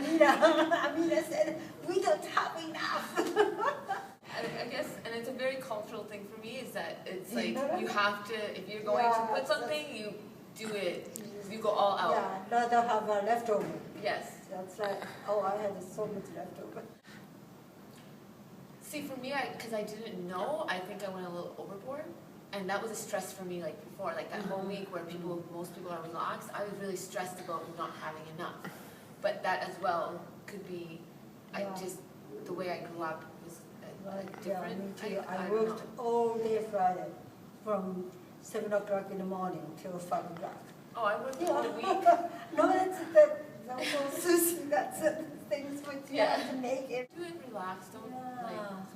Amina said, we don't have enough. I guess, and it's a very cultural thing for me, is that it's like you have to, if you're going to put something, you do it, you go all out. Yeah, rather have a leftover. Yes. That's right. Oh, I had so much leftover. See, for me, because I didn't know, I think I went a little overboard. And that was a stress for me, like before, like that whole week where most people are relaxed, I was really stressed about not having enough. But that as well could be, the way I grew up was different. Yeah, me too. I worked all day Friday, from 7 o'clock in the morning till 5 o'clock. Oh, I worked all the week? No, that's whole sushi, that's things which you have to make it. Do it relaxed, don't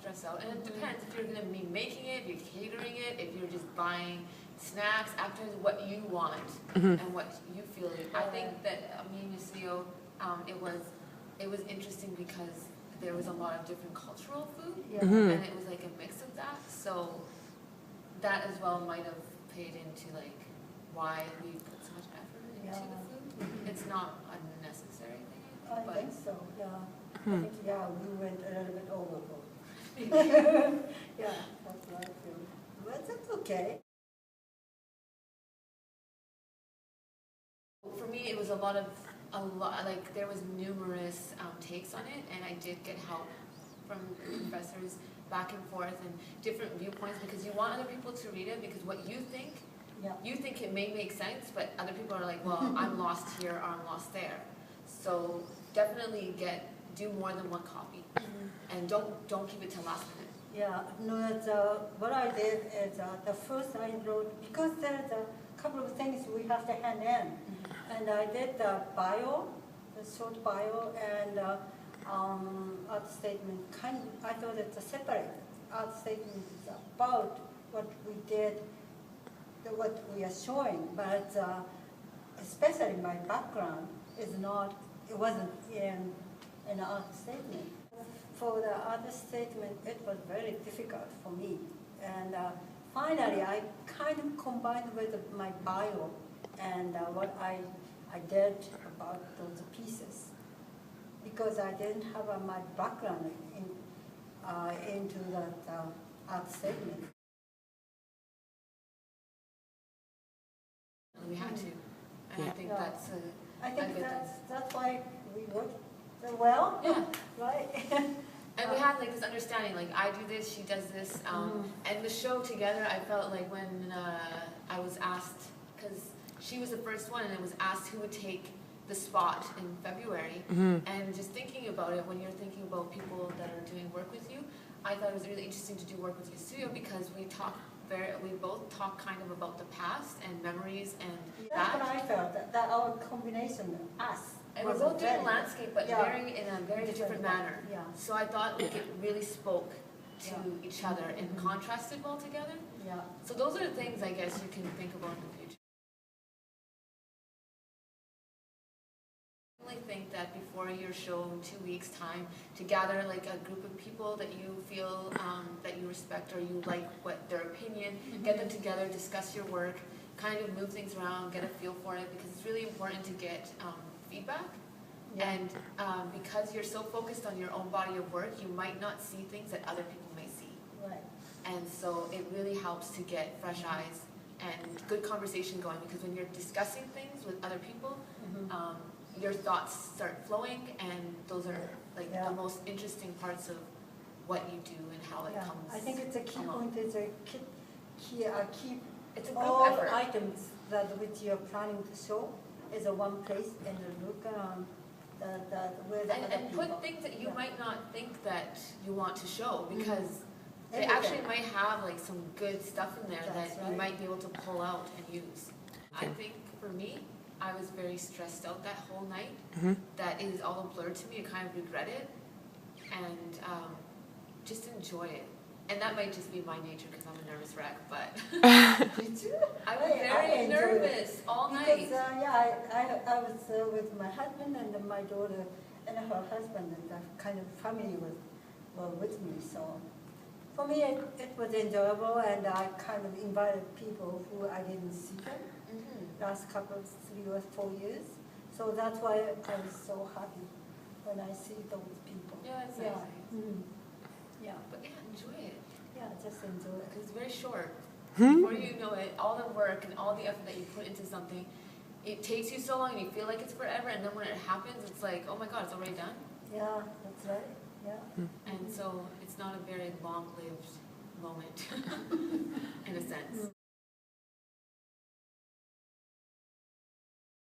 stress out. And it depends if you're going to be making it, if you're catering it, if you're just buying snacks, after what you want and what you feel. I think that me and Yasuo, it was interesting because there was a lot of different cultural food and it was like a mix of that. So that as well might have paid into like why we put so much effort into the food. It's not a necessary thing, I think so, yeah. I think, we went a little bit overboard. Yeah, that's what I feel. But that's okay. For me, it was a lot, like there was numerous takes on it, and I did get help from professors back and forth and different viewpoints, because you want other people to read it, because what you think, it may make sense, but other people are like, well, I'm lost here or I'm lost there. So definitely do more than one copy, and don't keep it till last minute. Yeah, no, what I did is the first I wrote, because there's a couple of things we have to hand in. And I did the bio, the short bio, and art statement. I thought it's a separate art statement is about what we did, what we are showing. But especially my background is not. It wasn't in an art statement. For the art statement, it was very difficult for me. And finally, I kind of combined with my bio and what I did about those pieces, because I didn't have my background into that art statement. We had to, and I think that's I think that's why we worked so well. Yeah. Right. And we had like this understanding, like I do this, she does this, and the show together. I felt like when I was asked, because she was the first one, and it was asked who would take the spot in February. And just thinking about it, when you're thinking about people that are doing work with you, I thought it was really interesting to do work with Yasuo, because we both talk kind of about the past and memories and That's what I felt, that our combination, us. And we're both doing landscape, but very in a very different manner. Yeah. So I thought like it really spoke to each other and contrasted well together. Yeah. So those are the things I guess you can think about in the future. I really think that before your show in 2 weeks' time, to gather like a group of people that you feel that you respect or you like what their opinion, get them together, discuss your work, kind of move things around, get a feel for it, because it's really important to get feedback. And because you're so focused on your own body of work, you might not see things that other people may see. Right. And so it really helps to get fresh eyes and good conversation going, because when you're discussing things with other people, your thoughts start flowing, and those are like the most interesting parts of what you do and how it comes. I think it's a key point is keep it's a group all effort. Items that which you're planning to show is a one place, and look where the and put things that you might not think that you want to show, because they actually might have like some good stuff in there that you might be able to pull out and use. I think for me, I was very stressed out that whole night. That it is all a blur to me. I kind of regret it, and just enjoy it. And that might just be my nature, because I'm a nervous wreck, but I was very nervous all night. Because, I was with my husband and my daughter and her husband, and the kind of family were with me. So for me, it was enjoyable, and I kind of invited people who I didn't see them last couple of 3 or 4 years. So that's why I was so happy when I see those people. Yeah, it's Yeah. nice. Mm. Yeah. But yeah, enjoy it. Yeah, just enjoy it. Because it's very short. Hmm? Before you know it, all the work and all the effort that you put into something, it takes you so long and you feel like it's forever, and then when it happens, it's like, oh my god, it's already done. Yeah, that's right. Yeah. And so it's not a very long-lived moment, in a sense.